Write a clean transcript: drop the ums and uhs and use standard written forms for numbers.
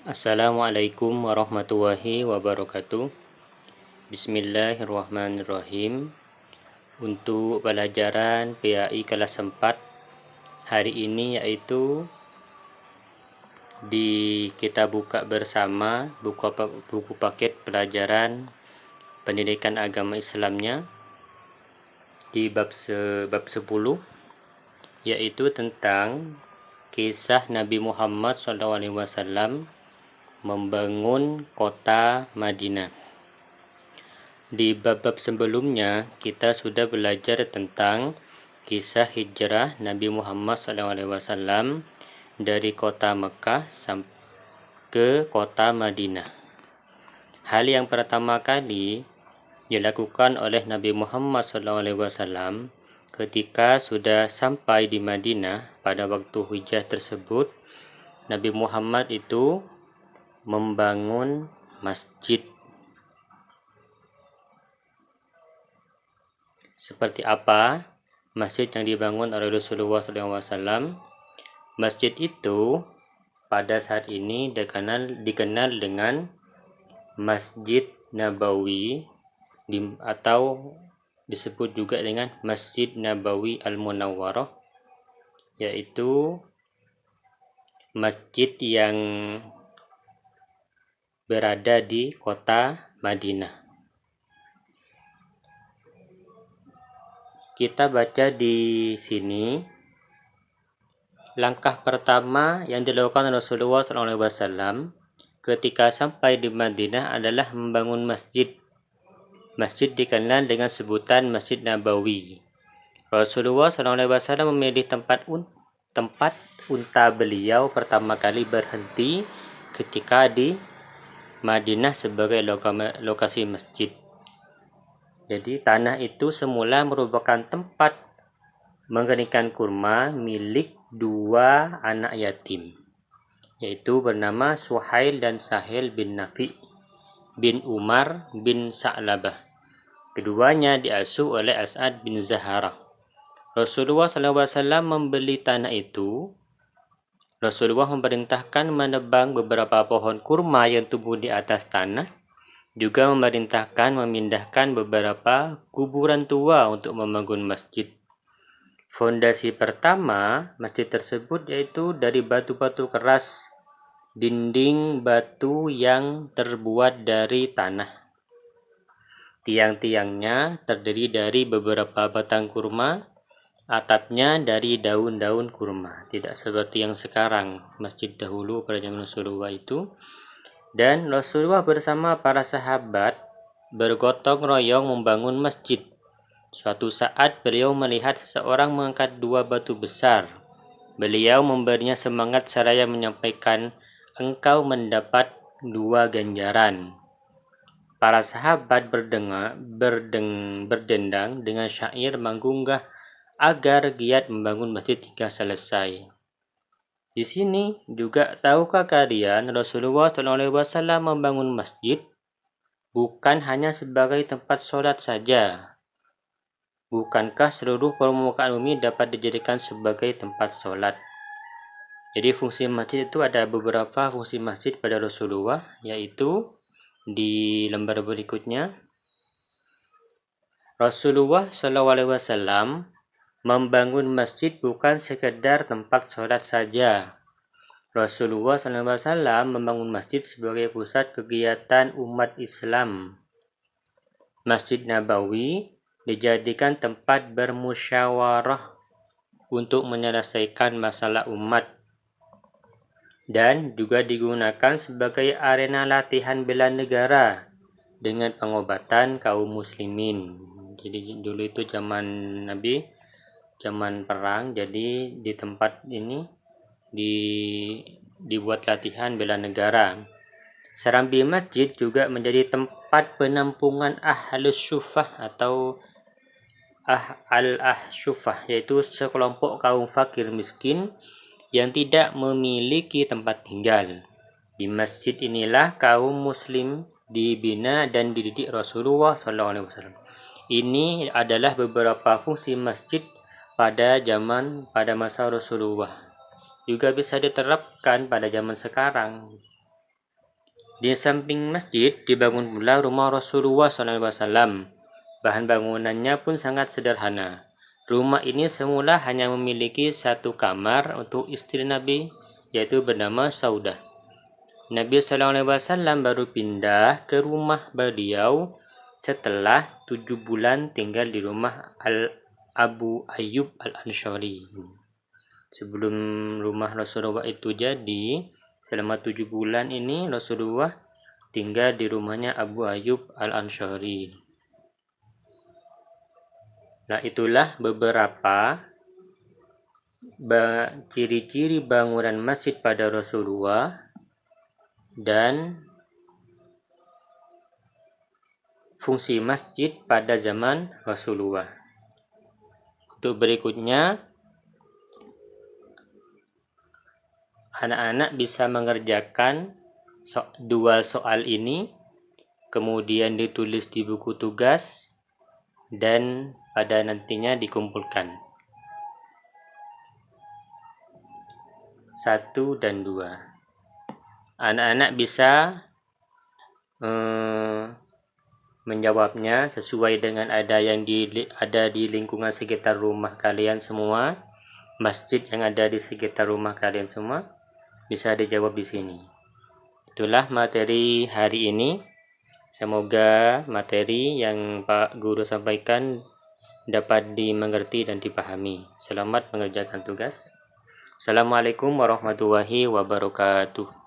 Assalamualaikum warahmatullahi wabarakatuh. Bismillahirrahmanirrahim. Untuk pelajaran PAI kelas 4 hari ini yaitu kita buka bersama buku paket pelajaran pendidikan agama Islamnya di bab 10 yaitu tentang kisah Nabi Muhammad SAW membangun kota Madinah. Di bab-bab sebelumnya kita sudah belajar tentang kisah hijrah Nabi Muhammad SAW dari kota Mekah ke kota Madinah. Hal yang pertama kali dilakukan oleh Nabi Muhammad SAW ketika sudah sampai di Madinah pada waktu hijrah tersebut, Nabi Muhammad itu membangun masjid. Seperti apa masjid yang dibangun oleh Rasulullah SAW? Masjid itu pada saat ini dikenal dengan Masjid Nabawi atau disebut juga dengan Masjid Nabawi Al-Munawwarah, yaitu masjid yang berada di kota Madinah. Kita baca di sini, langkah pertama yang dilakukan Rasulullah SAW ketika sampai di Madinah adalah membangun masjid. Masjid dikenal dengan sebutan Masjid Nabawi. Rasulullah SAW memilih tempat unta beliau pertama kali berhenti ketika di Madinah sebagai lokasi masjid. Jadi tanah itu semula merupakan tempat mengeringkan kurma milik dua anak yatim, yaitu bernama Suhail dan Sahil bin Nafi bin Umar bin Sa'labah. Keduanya diasuh oleh As'ad bin Zahara. Rasulullah SAW membeli tanah itu. Rasulullah memerintahkan menebang beberapa pohon kurma yang tumbuh di atas tanah, juga memerintahkan memindahkan beberapa kuburan tua untuk membangun masjid. Fondasi pertama masjid tersebut yaitu dari batu-batu keras, dinding batu yang terbuat dari tanah. Tiang-tiangnya terdiri dari beberapa batang kurma, atapnya dari daun-daun kurma. Tidak seperti yang sekarang, masjid dahulu pada zaman Rasulullah itu. Dan Rasulullah bersama para sahabat bergotong royong membangun masjid. Suatu saat beliau melihat seseorang mengangkat dua batu besar. Beliau memberinya semangat seraya menyampaikan, "Engkau mendapat dua ganjaran." Para sahabat berdendang dengan syair menggunggah agar giat membangun masjid hingga selesai. Di sini juga, tahukah kalian Rasulullah SAW membangun masjid bukan hanya sebagai tempat sholat saja. Bukankah seluruh permukaan bumi dapat dijadikan sebagai tempat sholat? Jadi fungsi masjid itu ada beberapa fungsi masjid pada Rasulullah, yaitu di lembar berikutnya. Rasulullah SAW membangun masjid bukan sekedar tempat sholat saja. Rasulullah SAW membangun masjid sebagai pusat kegiatan umat Islam. Masjid Nabawi dijadikan tempat bermusyawarah untuk menyelesaikan masalah umat dan juga digunakan sebagai arena latihan bela negara dengan pengobatan kaum muslimin. Jadi dulu itu zaman Nabi, zaman perang, jadi di tempat ini dibuat latihan bela negara. Serambi masjid juga menjadi tempat penampungan ahlus syufah atau al-syufah, yaitu sekelompok kaum fakir miskin yang tidak memiliki tempat tinggal. Di masjid inilah kaum muslim dibina dan dididik Rasulullah SAW. Ini adalah beberapa fungsi masjid pada masa Rasulullah. Juga bisa diterapkan pada zaman sekarang. Di samping masjid dibangun pula rumah Rasulullah SAW. Bahan bangunannya pun sangat sederhana. Rumah ini semula hanya memiliki satu kamar untuk istri Nabi, yaitu bernama Saudah. Nabi SAW baru pindah ke rumah beliau setelah 7 bulan tinggal di rumah Abu Ayyub Al-Ansari. Sebelum rumah Rasulullah itu jadi, selama 7 bulan ini Rasulullah tinggal di rumahnya Abu Ayyub Al-Ansari. Nah, itulah beberapa ciri-ciri bangunan masjid pada Rasulullah dan fungsi masjid pada zaman Rasulullah. Untuk berikutnya, anak-anak bisa mengerjakan dua soal ini, kemudian ditulis di buku tugas, dan pada nantinya dikumpulkan. 1 dan 2. Anak-anak bisa menjawabnya sesuai dengan ada di lingkungan sekitar rumah kalian semua, masjid yang ada di sekitar rumah kalian semua, bisa dijawab di sini. Itulah materi hari ini. Semoga materi yang Pak Guru sampaikan dapat dimengerti dan dipahami. Selamat mengerjakan tugas. Assalamualaikum warahmatullahi wabarakatuh.